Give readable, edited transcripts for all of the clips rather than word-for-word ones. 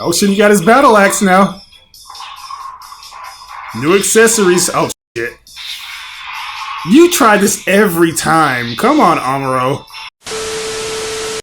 Oh shit, he got his battle axe now. New accessories. Oh shit. You try this every time. Come on, Amuro.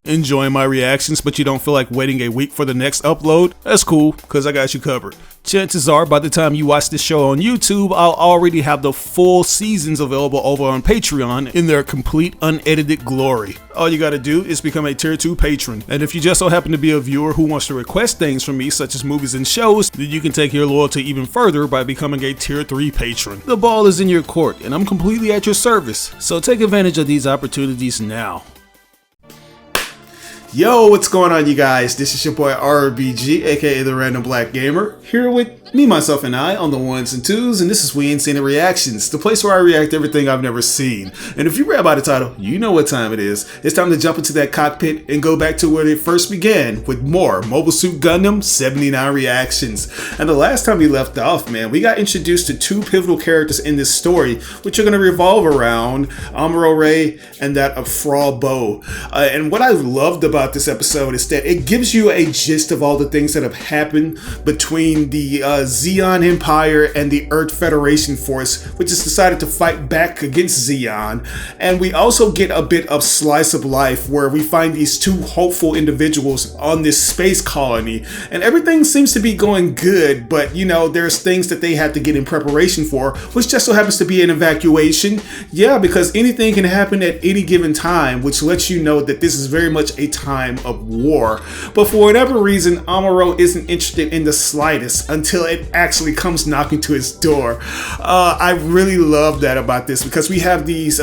Enjoying my reactions, but you don't feel like waiting a week for the next upload? That's cool, because I got you covered. Chances are, by the time you watch this show on YouTube, I'll already have the full seasons available over on Patreon in their complete unedited glory. All you gotta do is become a tier 2 patron. And if you just so happen to be a viewer who wants to request things from me, such as movies and shows, then you can take your loyalty even further by becoming a tier 3 patron. The ball is in your court, and I'm completely at your service. So take advantage of these opportunities now. Yo, what's going on, you guys? This is your boy RBG, aka the Random Black Gamer, here with me, myself, and I on the ones and twos, and this is We Ain't Seen It Reactions, the place where I react to everything I've never seen. And if you read by the title, you know what time it is. It's time to jump into that cockpit and go back to where it first began with more Mobile Suit Gundam 79 reactions. And the last time we left off, man, we got introduced to two pivotal characters in this story, which are going to revolve around Amuro Ray and that of Frau Bo. And what I loved about this episode is that it gives you a gist of all the things that have happened between the Zeon Empire and the Earth Federation Force, which has decided to fight back against Zeon. And we also get a bit of slice of life where we find these two hopeful individuals on this space colony, and everything seems to be going good, but you know, there's things that they have to get in preparation for, which just so happens to be an evacuation. Yeah, because anything can happen at any given time, which lets you know that this is very much a time of war. But for whatever reason, Amuro isn't interested in the slightest until it actually comes knocking to his door. I really love that about this, because we have these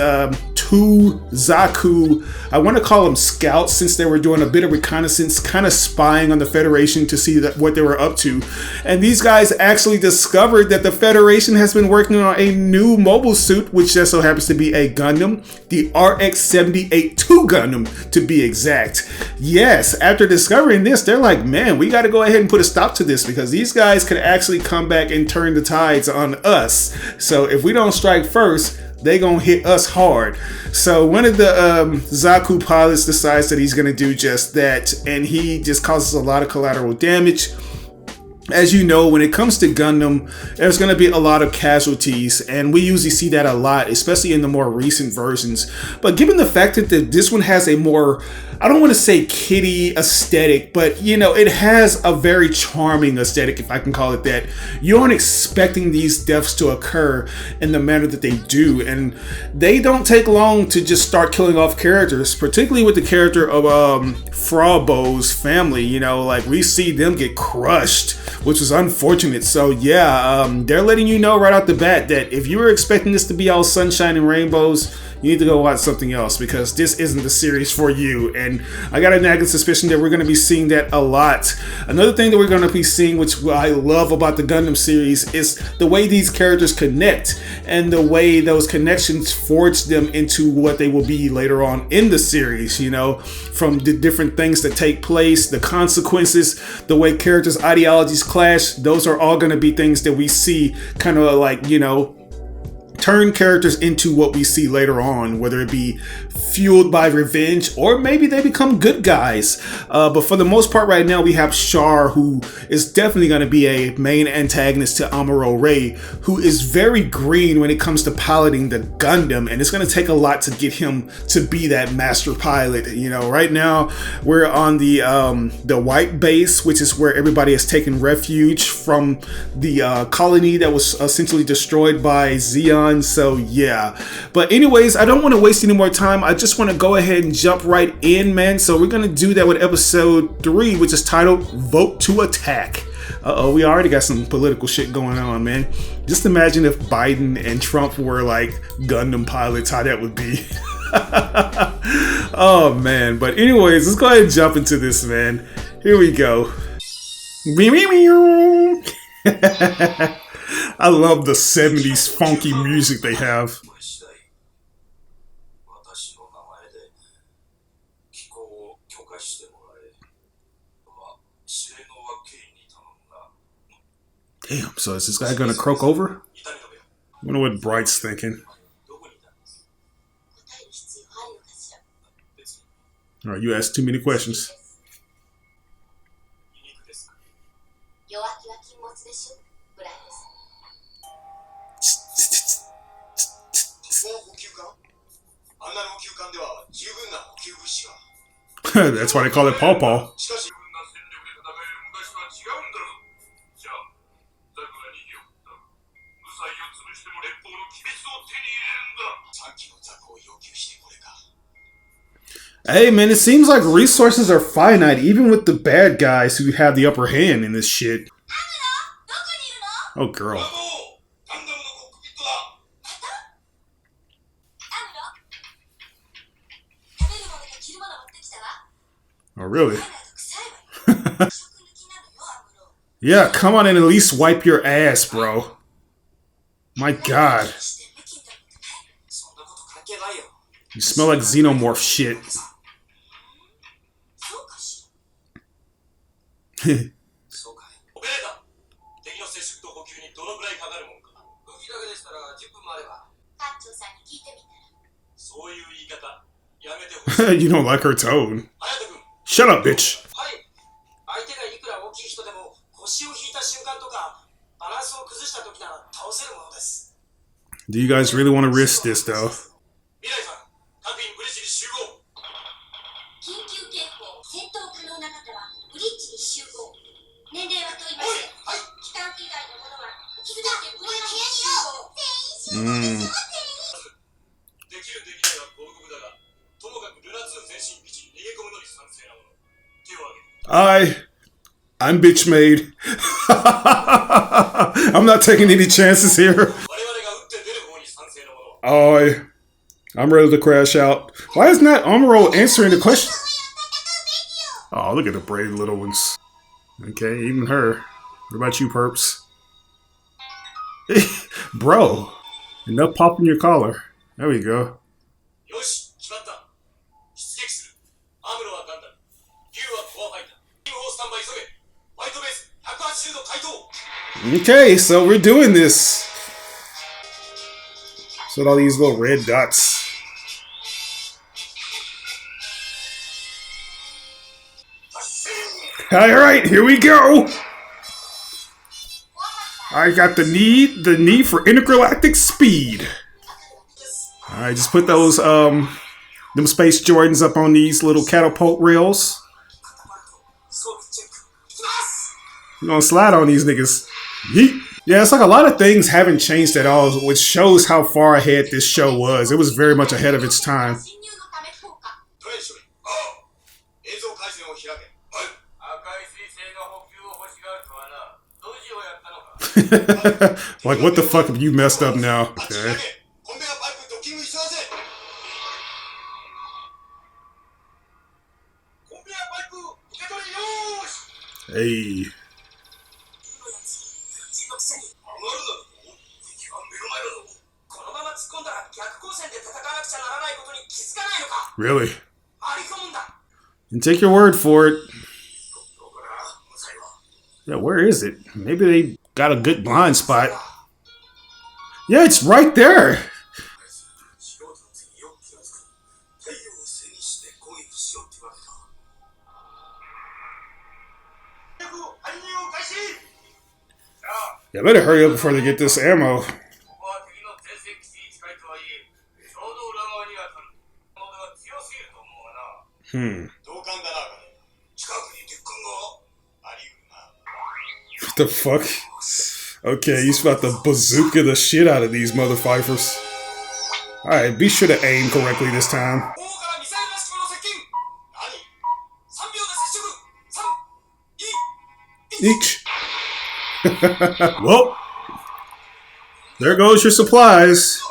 two Zaku, I want to call them scouts, since they were doing a bit of reconnaissance, kind of spying on the Federation to see what they were up to. And these guys actually discovered that the Federation has been working on a new mobile suit, which just so happens to be a Gundam, the RX-78-2 Gundam to be exact. Yes, after discovering this, they're like, man, we got to go ahead and put a stop to this, because these guys could actually come back and turn the tides on us. So if we don't strike first, they gonna hit us hard. So one of the Zaku pilots decides that he's gonna do just that, and he just causes a lot of collateral damage. As you know, when it comes to Gundam, there's going to be a lot of casualties, and we usually see that a lot, especially in the more recent versions. But given the fact that this one has a more, I don't want to say kiddie aesthetic, but you know, it has a very charming aesthetic, if I can call it that. You aren't expecting these deaths to occur in the manner that they do, and they don't take long to just start killing off characters, particularly with the character of Frau Bo's family. You know, like, we see them get crushed, which was unfortunate. So yeah, they're letting you know right out the bat that if you were expecting this to be all sunshine and rainbows, you need to go watch something else, because this isn't the series for you. And I got a nagging suspicion that we're going to be seeing that a lot. Another thing that we're going to be seeing, which I love about the Gundam series, is the way these characters connect, and the way those connections forge them into what they will be later on in the series. You know, from the different things that take place, the consequences, the way characters' ideologies clash, those are all going to be things that we see kind of like, you know, turn characters into what we see later on, whether it be fueled by revenge or maybe they become good guys. But for the most part right now, we have Char, who is definitely going to be a main antagonist to Amuro Ray, who is very green when it comes to piloting the Gundam, and it's going to take a lot to get him to be that master pilot. You know, right now we're on the white base, which is where everybody has taken refuge from the colony that was essentially destroyed by Zeon. So yeah, but anyways, I don't want to waste any more time. I just want to go ahead and jump right in, man. So we're gonna do that with episode 3, which is titled Vote to Attack. We already got some political shit going on, man. Just imagine if Biden and Trump were like Gundam pilots, how that would be. Oh man, but anyways, let's go ahead and jump into this, man. Here we go. I love the 70s funky music they have. Damn, so is this guy gonna croak over? I wonder what Bright's thinking. Alright, you asked too many questions. That's why they call it Paw Paw. Hey man, it seems like resources are finite, even with the bad guys who have the upper hand in this shit. Oh, girl. Oh, really? Yeah, come on and at least wipe your ass, bro. My god. You smell like xenomorph shit. You don't like her tone. Shut up, bitch. Do you guys really want to risk this, though? I'm bitch made. I'm not taking any chances here. I'm ready to crash out. Why isn't that Amuro answering the question? Oh, look at the brave little ones. Okay, even her. What about you, perps? Bro, enough popping your collar. There we go. Okay, so we're doing this. So all these little red dots. Alright, here we go. I got the need for intergalactic speed. Alright, just put those them Space Jordans up on these little catapult rails. We're gonna slide on these niggas. Yeet. Yeah, it's like a lot of things haven't changed at all, which shows how far ahead this show was. It was very much ahead of its time. Like, what the fuck have you messed up now? Okay. Hey. Really? And take your word for it. Yeah, where is it? Maybe they got a good blind spot. Yeah, it's right there. Yeah, better hurry up before they get this ammo. What the fuck? Okay, he's about to bazooka the shit out of these motherfuckers. Alright, be sure to aim correctly this time. Each. Well, there goes your supplies.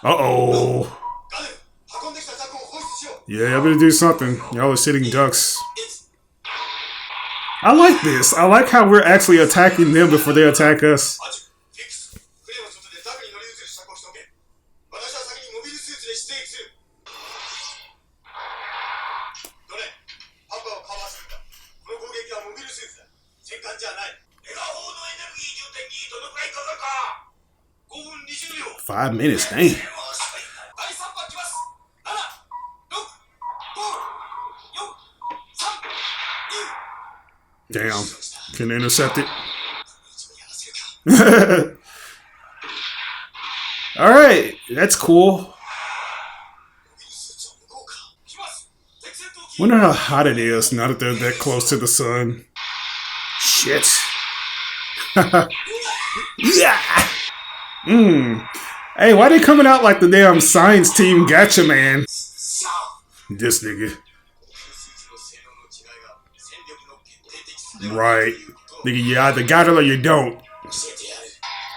Uh-oh. Yeah, I'm gonna do something. Y'all are sitting ducks. I like this. I like how we're actually attacking them before they attack us. Five minutes, dang. Damn. Can intercept it. Alright, that's cool. Wonder how hot it is now that they're that close to the sun. Shit. Yeah. Hey, why they coming out like the damn science team gotcha man? This nigga. Right. Nigga, you either got it or you don't.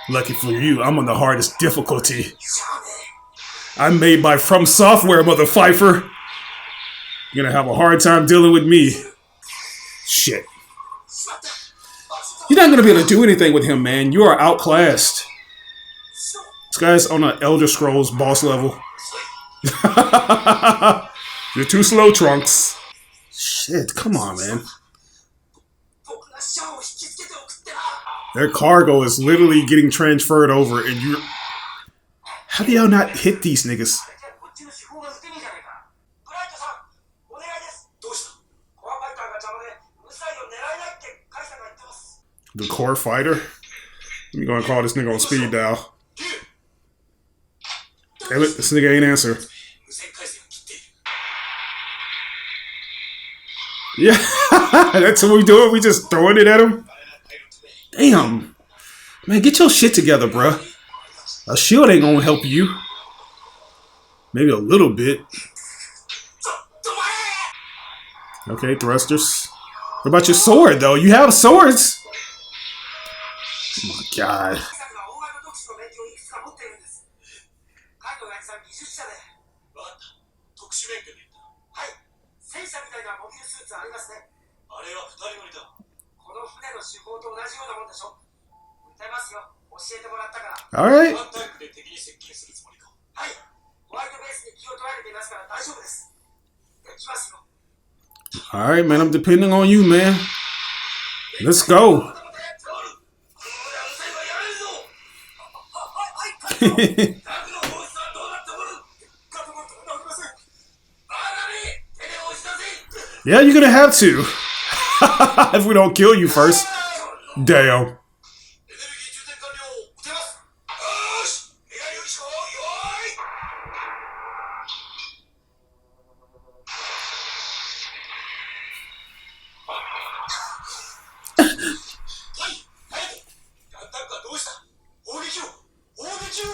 Lucky for you, I'm on the hardest difficulty. I'm made by From Software, mother Pfeiffer. You're gonna have a hard time dealing with me. Shit. You're not gonna be able to do anything with him, man. You are outclassed. This guy's on an Elder Scrolls boss level. You're too slow, Trunks. Shit, come on, man. Their cargo is literally getting transferred over, and you're... How do y'all not hit these niggas? The core fighter? Let me go and call this nigga on speed dial. Damn it, this nigga ain't answer. Yeah, that's what we doing. We just throwing it at him. Damn. Man, get your shit together, bruh. A shield ain't gonna help you. Maybe a little bit. Okay, thrusters. What about your sword, though? You have swords. Oh my god. Alright. Alright, man, I'm depending on you, man. Let's go. Yeah, you're gonna have to. If we don't kill you first. Damn.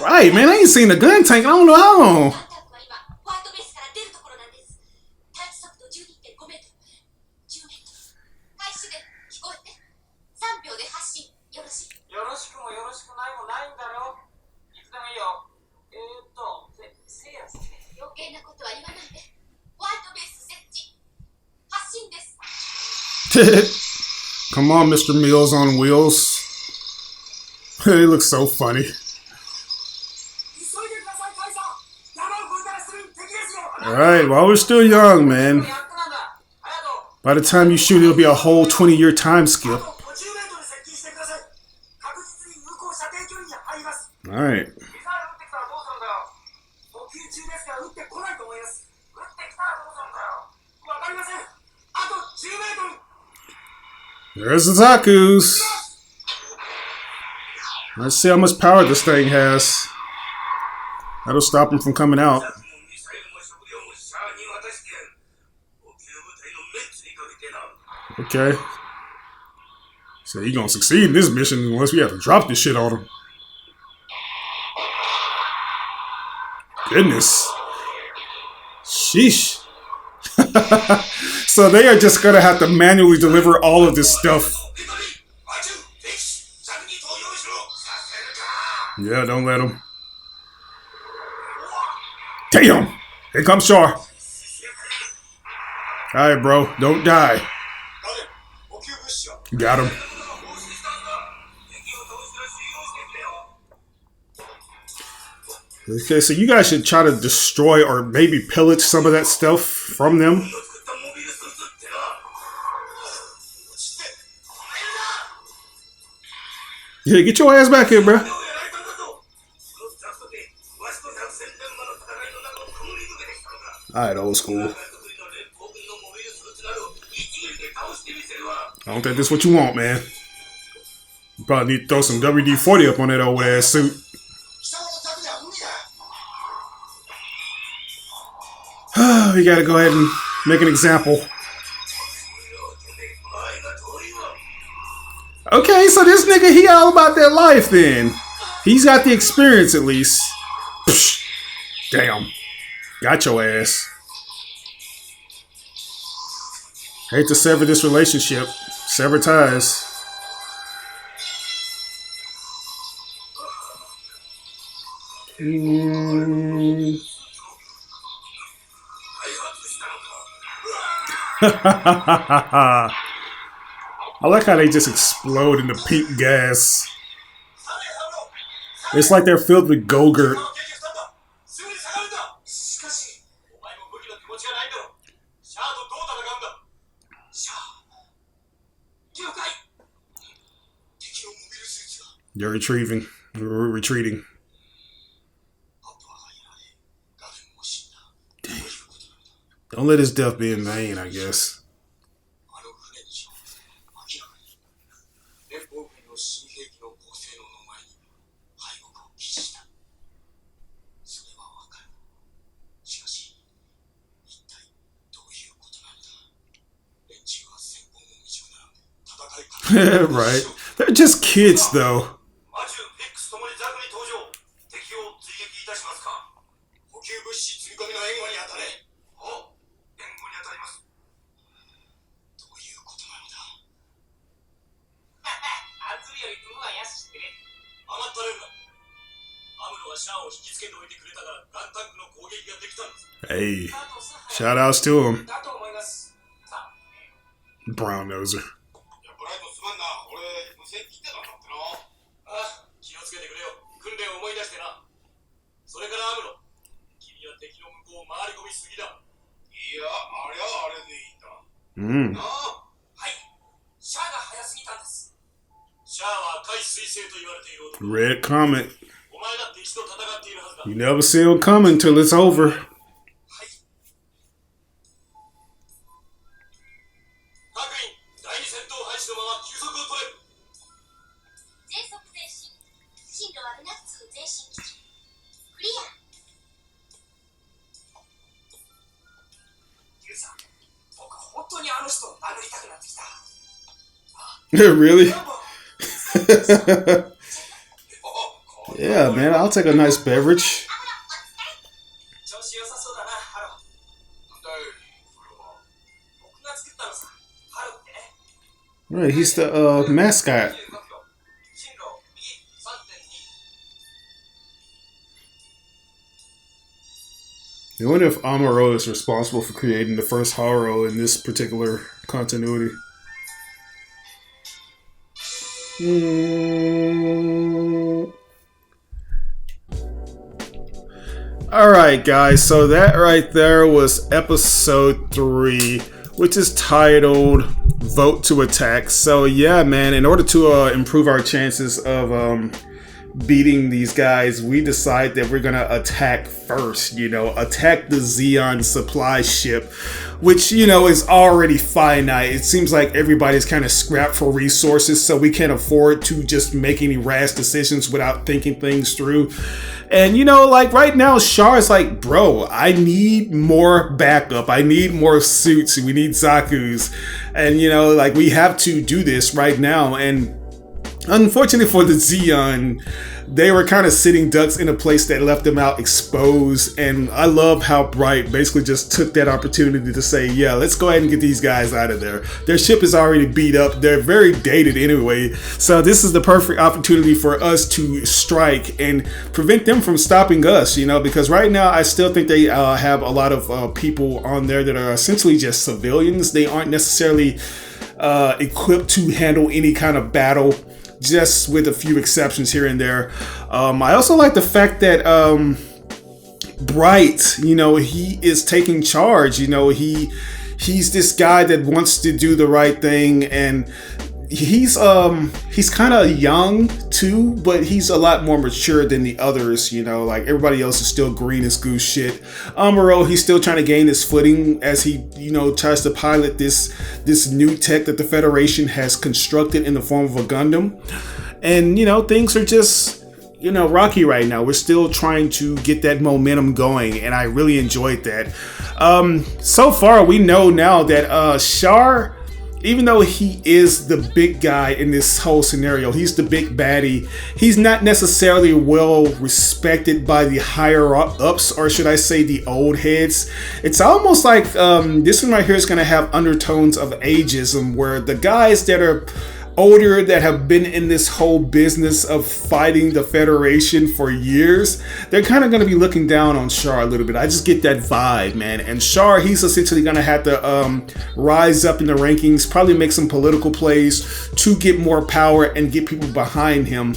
Right, man, I ain't seen the gun tank. I don't know how long. Come on, Mr. Meals on Wheels. He looks so funny. Alright, while we're still young, man. By the time you shoot, it'll be a whole 20-year time skip. Alright. There's the Zaku's. Let's see how much power this thing has. That'll stop him from coming out. Okay. So he gonna succeed in this mission unless we have to drop this shit on him. Goodness. Sheesh. So they are just gonna have to manually deliver all of this stuff. Yeah, don't let him. Damn! Here comes Char. Alright, bro. Don't die. Got him. Okay, so you guys should try to destroy or maybe pillage some of that stuff from them. Yeah, get your ass back here, bro. Alright, old school. I don't think that's what you want, man. You probably need to throw some WD-40 up on that old ass suit. We gotta go ahead and make an example. Okay, so this nigga, he all about that life then. He's got the experience at least. Psh, damn. Got your ass. Hate to sever this relationship. Sever ties. I like how they just explode into pink gas. It's like they're filled with Go-Gurt. You're retrieving. We're retreating. Dang. Don't let his death be in vain, I guess. Right. They're just kids, though. Hey, shout outs to him. Brown noser. Red comment. You never see him coming till it's over. Really? Yeah, man, I'll take a nice beverage. Right, he's the mascot. I wonder if Amuro is responsible for creating the first Haro in this particular continuity. Alright guys, so that right there was episode 3, which is titled Vote to Attack. So yeah, man, in order to improve our chances of beating these guys, we decide that we're gonna attack first, attack the Zeon supply ship, which, is already finite. It seems like everybody's kind of scrapped for resources, so we can't afford to just make any rash decisions without thinking things through. And, like right now, Char is like, bro, I need more backup. I need more suits. We need Zaku's. And, we have to do this right now. And unfortunately for the Zeon, they were kind of sitting ducks in a place that left them out exposed. And I love how Bright basically just took that opportunity to say, yeah, let's go ahead and get these guys out of there. Their ship is already beat up. They're very dated anyway. So this is the perfect opportunity for us to strike and prevent them from stopping us, because right now I still think they have a lot of people on there that are essentially just civilians. They aren't necessarily equipped to handle any kind of battle, just with a few exceptions here and there. I also like the fact that Bright, he is taking charge. He's this guy that wants to do the right thing, and he's kind of young too, but he's a lot more mature than the others. You know, like everybody else is still green as goose shit. Amuro, he's still trying to gain his footing as he, you know, tries to pilot this new tech that the Federation has constructed in the form of a Gundam. And you know, things are just, you know, rocky right now. We're still trying to get that momentum going, and I really enjoyed that. So far, we know now that Char, even though he is the big guy in this whole scenario, he's the big baddie, he's not necessarily well respected by the higher ups, or should I say the old heads. It's almost like this one right here is going to have undertones of ageism, where the guys that are older, that have been in this whole business of fighting the Federation for years, they're kind of going to be looking down on Char a little bit. I just get that vibe, man. And Char, he's essentially going to have to rise up in the rankings, probably make some political plays to get more power and get people behind him.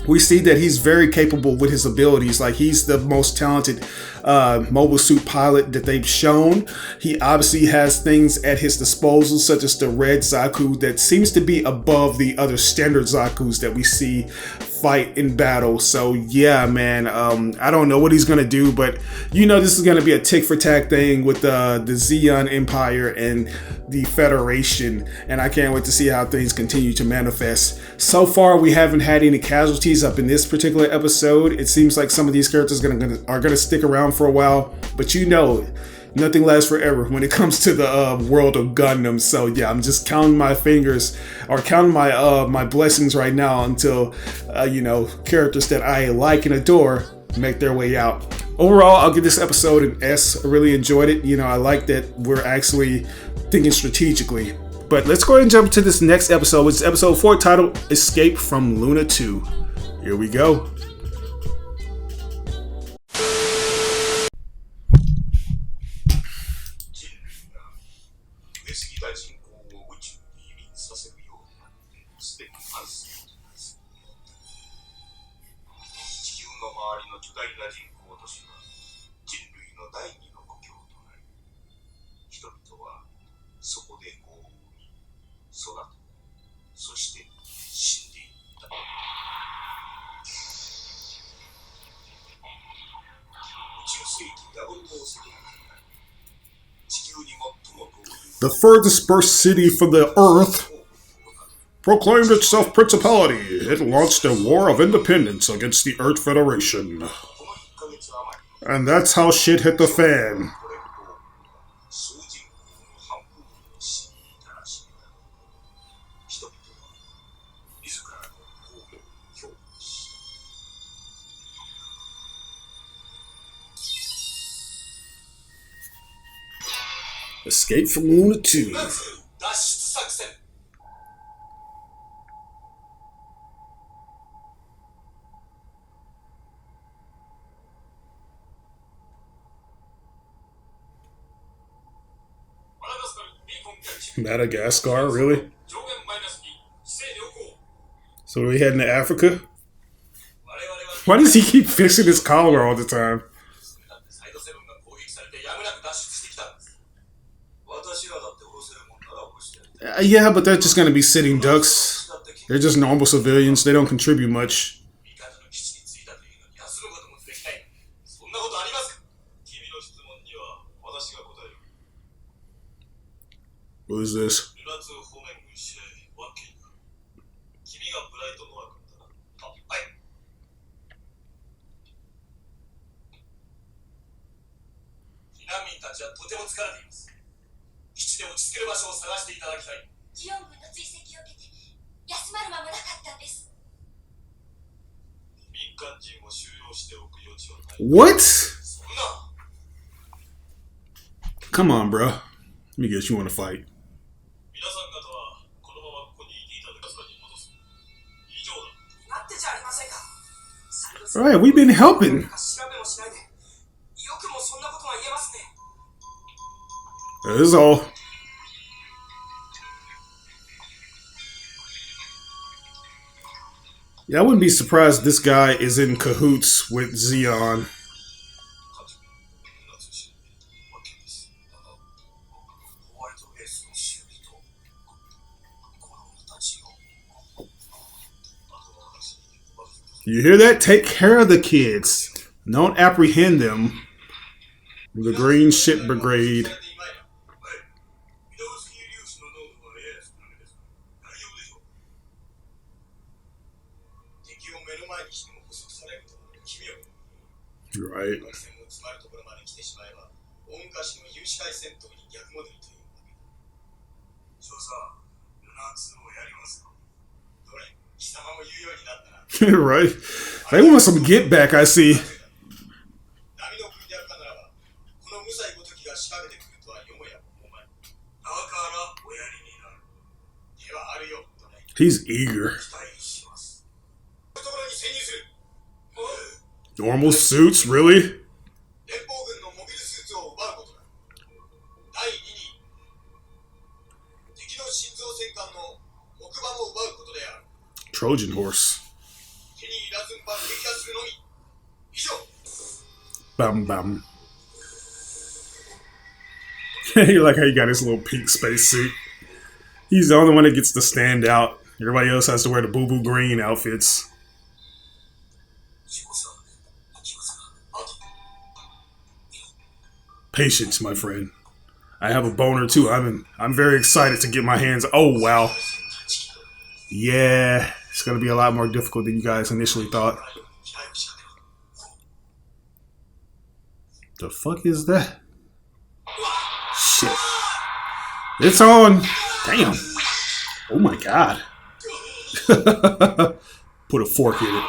We see that he's very capable with his abilities. Like, he's the most talented mobile suit pilot that they've shown. He obviously has things at his disposal, such as the red Zaku that seems to be above the other standard Zakus that we see fight in battle. So yeah, man, I don't know what he's gonna do, but you know, this is gonna be a tick for tack thing with the Zeon Empire and the Federation, and I can't wait to see how things continue to manifest. So far, we haven't had any casualties up in this particular episode. It seems like some of these characters are gonna stick around for a while, but you know, nothing lasts forever when it comes to the world of Gundam. So yeah, I'm just counting my fingers, or counting my my blessings right now until you know, characters that I like and adore make their way out. Overall, I'll give this episode an S. I really enjoyed it. You know, I like that we're actually thinking strategically. But let's go ahead and jump to this next episode, which is episode 4, titled Escape from Luna 2. Here we go. The furthest burst city from the Earth proclaimed itself Principality. It launched a war of independence against the Earth Federation. And that's how shit hit the fan. Escape from Luna 2. Madagascar, really? So are we heading to Africa? Why does he keep fixing his collar all the time? Yeah, but they're just going to be sitting ducks. They're just normal civilians. They don't contribute much. What is this? What? Come on, bro. Let me guess, you want to fight. Alright, we've been helping. That is all. Yeah, I wouldn't be surprised this guy is in cahoots with Zeon. You hear that? Take care of the kids. Don't apprehend them. The Green Ship Brigade. Right. Right. They want some get back, I see. He's eager. Normal suits, really? Trojan horse. Bum bum. You like how he got his little pink spacesuit. He's the only one that gets to stand out. Everybody else has to wear the boo-boo green outfits. Patience, my friend. I have a boner too. I'm very excited to get my hands. Oh wow. Yeah, it's gonna be a lot more difficult than you guys initially thought. The fuck is that? Shit. It's on. Damn. Oh my god. Put a fork in it.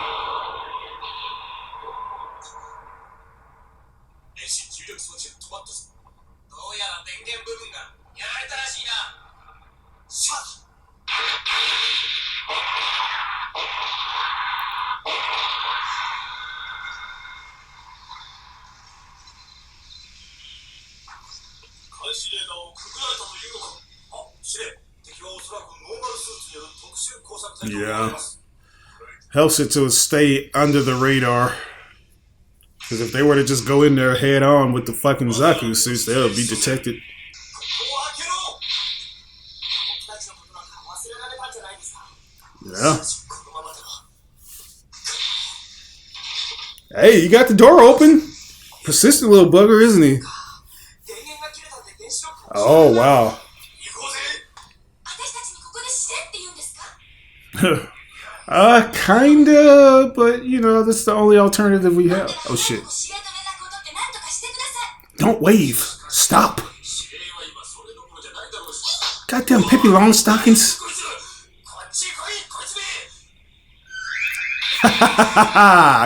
Yeah. Helps it to stay under the radar. Because if they were to just go in there head on with the fucking Zaku suits, they would be detected. Yeah. Hey, you got the door open. Persistent little bugger, isn't he? Oh, wow. Kinda, but you know, that's the only alternative we have. Oh shit. Don't wave. Stop. Goddamn Pippi Longstockings.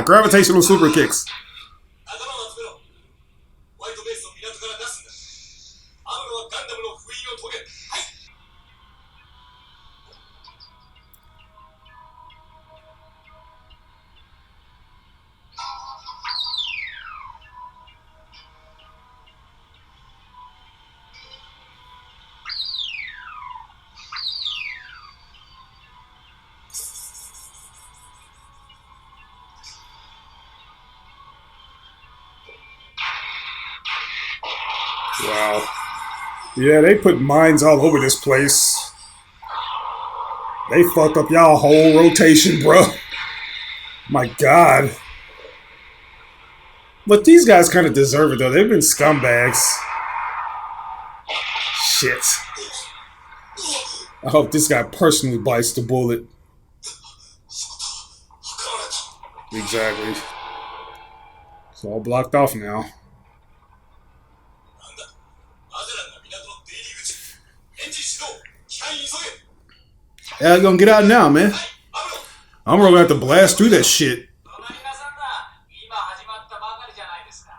Gravitational super kicks. Wow. Yeah, they put mines all over this place. They fucked up y'all whole rotation, bro. My god. But these guys kind of deserve it, though. They've been scumbags. Shit. I hope this guy personally bites the bullet. Exactly. It's all blocked off now. Yeah, gonna get out now, man. I'm gonna have to blast through that shit.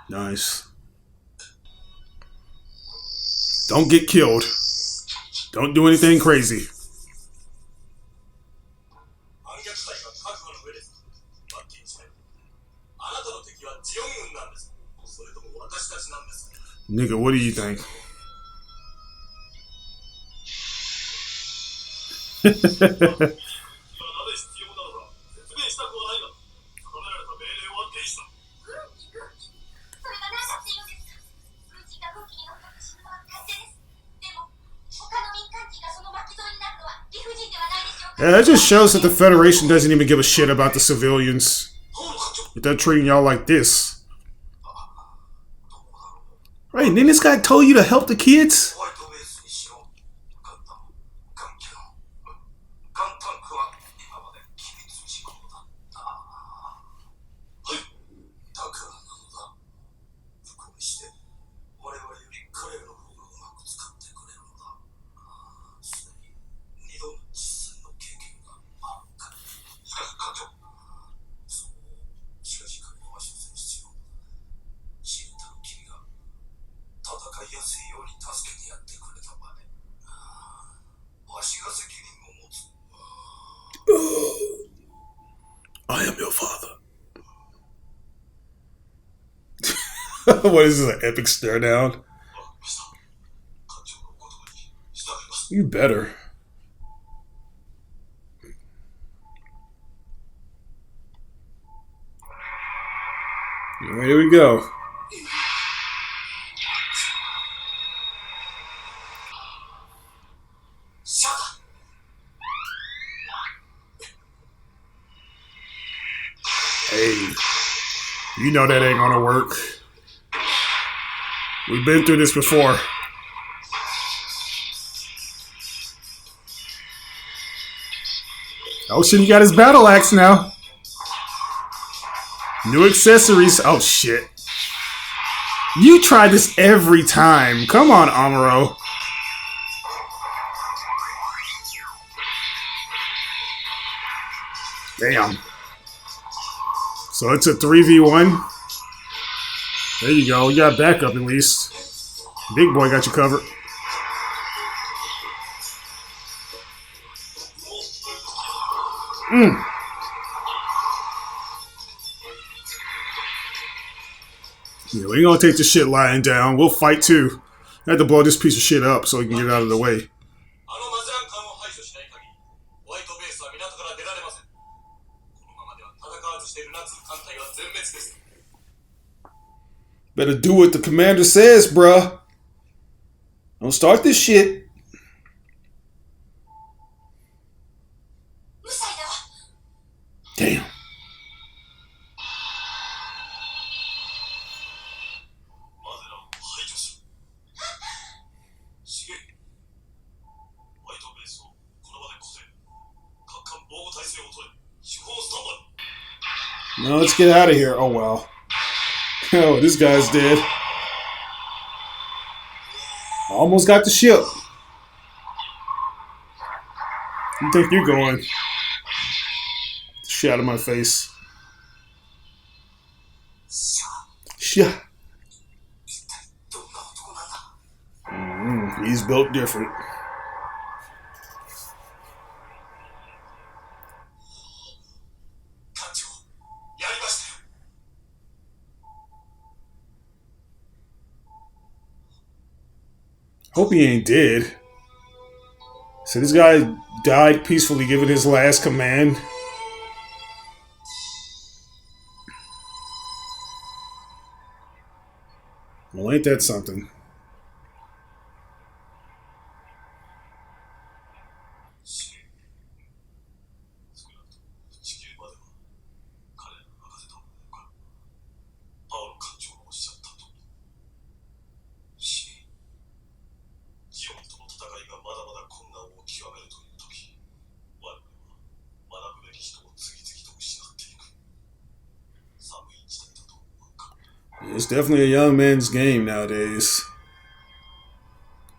Nice. Don't get killed. Don't do anything crazy. Nigga, what do you think? Yeah, that just shows that the Federation doesn't even give a shit about the civilians. If they're treating y'all like this. Right, and then this guy told you to help the kids? I am your father. What is this, an epic stare down? You better. Here we go. Hey, you know that ain't gonna work. We've been through this before. Oh shit, he got his battle axe now. New accessories. Oh shit. You try this every time. Come on, Amuro. Damn. So it's a 3v1. There you go. You got backup at least. Big boy got you covered. Yeah, we ain't gonna take this shit lying down. We'll fight too. I had to blow this piece of shit up so we can get out of the way. Better do what the commander says, bruh. Don't start this shit. Damn. No, let's get out of here. Oh, well. Oh, this guy's dead. Almost got the ship. You think you're going? Shit out of my face. Shit. He's built different. Hope he ain't dead. So this guy died peacefully giving his last command. Well, ain't that something? It's definitely a young man's game nowadays.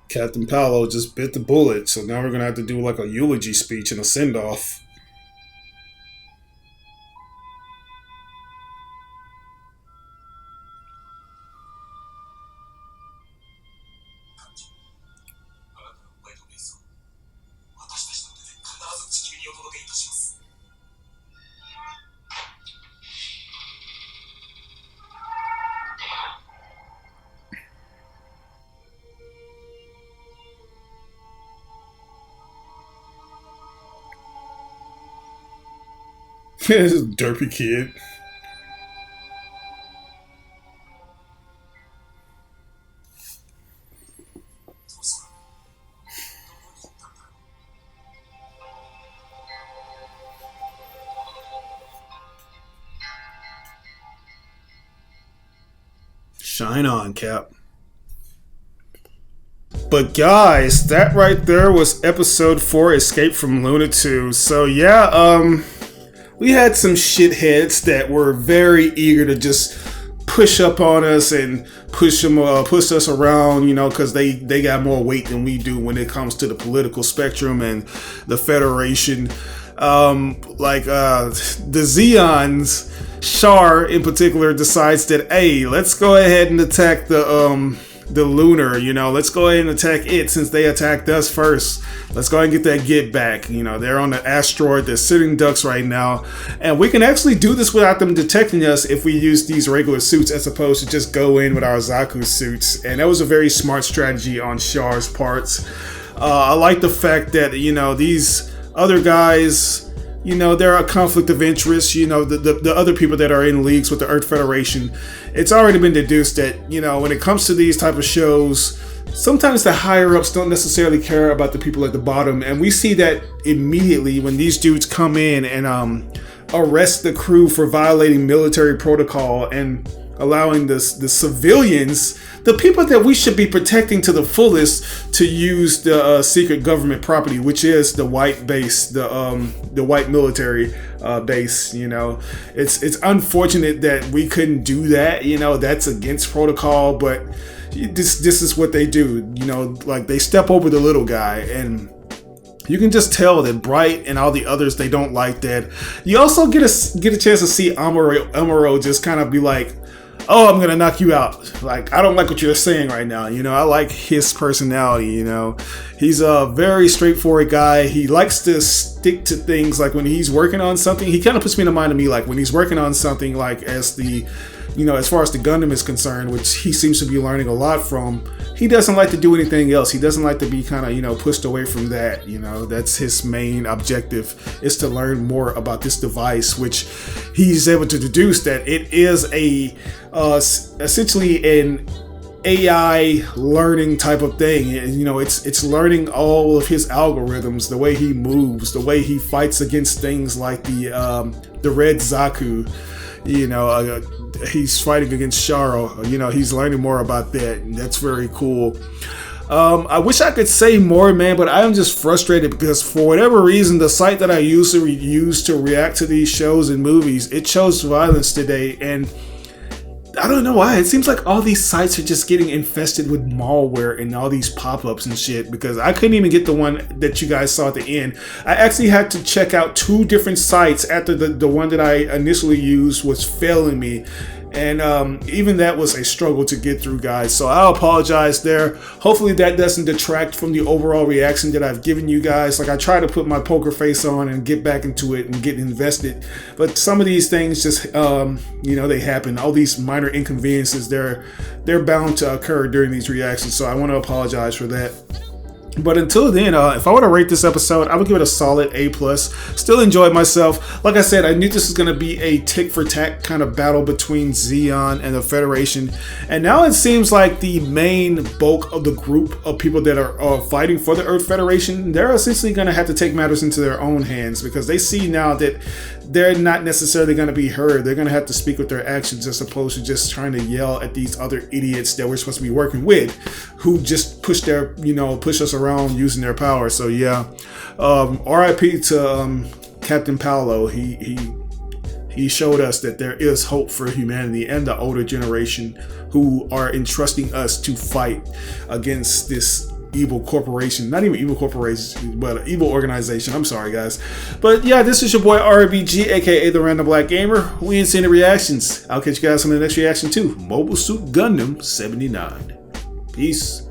Captain Paolo just bit the bullet, so now we're gonna have to do like a eulogy speech and a send-off. This derpy kid. Shine on, Cap. But guys, that right there was episode 4, Escape from Luna 2. So yeah, we had some shitheads that were very eager to just push up on us and push us around, you know, because they got more weight than we do when it comes to the political spectrum and the Federation. The Zeons, Char in particular, decides that, hey, let's go ahead and attack the lunar, you know, let's go ahead and attack it since they attacked us first. Let's go ahead and get that get back. You know, they're on the asteroid, they're sitting ducks right now, and we can actually do this without them detecting us if we use these regular suits as opposed to just go in with our Zaku suits. And that was a very smart strategy on Char's parts. I like the fact that, you know, these other guys, you know, they're a conflict of interest. You know, the other people that are in leagues with the Earth Federation, it's already been deduced that, you know, when it comes to these type of shows, sometimes the higher ups don't necessarily care about the people at the bottom. And we see that immediately when these dudes come in and arrest the crew for violating military protocol and allowing the civilians, the people that we should be protecting to the fullest, to use the secret government property, which is the white base, the white military base. You know, it's unfortunate that we couldn't do that. You know, that's against protocol, but this is what they do. You know, like they step over the little guy, and you can just tell that Bright and all the others, they don't like that. You also get a chance to see Amuro just kind of be like, oh, I'm gonna knock you out. Like, I don't like what you're saying right now. You know, I like his personality. You know, he's a very straightforward guy. He likes to stick to things. Like when he's working on something, he kind of puts me in the mind of me. Like when he's working on something, like as the, you know, as far as the Gundam is concerned, which he seems to be learning a lot from, he doesn't like to do anything else. He doesn't like to be kind of, you know, pushed away from that. You know, that's his main objective, is to learn more about this device, which he's able to deduce that it is a essentially an AI learning type of thing. You know, it's learning all of his algorithms, the way he moves, the way he fights against things like the Red Zaku. You know, he's fighting against Sharo. You know, he's learning more about that, and that's very cool. I wish I could say more, man, but I'm just frustrated because for whatever reason, the site that I usually use to react to these shows and movies, it chose violence today, and I don't know why. It seems like all these sites are just getting infested with malware and all these pop-ups and shit, because I couldn't even get the one that you guys saw at the end. I actually had to check out 2 different sites after the one that I initially used was failing me. And even that was a struggle to get through, guys. So I apologize there. Hopefully that doesn't detract from the overall reaction that I've given you guys. Like, I try to put my poker face on and get back into it and get invested. But some of these things just, you know, they happen. All these minor inconveniences, they're bound to occur during these reactions. So I want to apologize for that. But until then, if I were to rate this episode, I would give it a solid A+. Still enjoyed myself. Like I said, I knew this was going to be a tick-for-tack kind of battle between Zeon and the Federation. And now it seems like the main bulk of the group of people that are fighting for the Earth Federation, they're essentially going to have to take matters into their own hands, because they see now that they're not necessarily going to be heard. They're going to have to speak with their actions as opposed to just trying to yell at these other idiots that we're supposed to be working with, who just push us around using their power. So yeah, RIP to Captain Paolo. He showed us that there is hope for humanity and the older generation who are entrusting us to fight against this evil corporation. Not even evil corporation, but evil organization. I'm sorry, guys. But yeah, this is your boy RBG, aka the Random Black Gamer. We ain't seen the reactions. I'll catch you guys on the next reaction to Mobile Suit Gundam 79. Peace.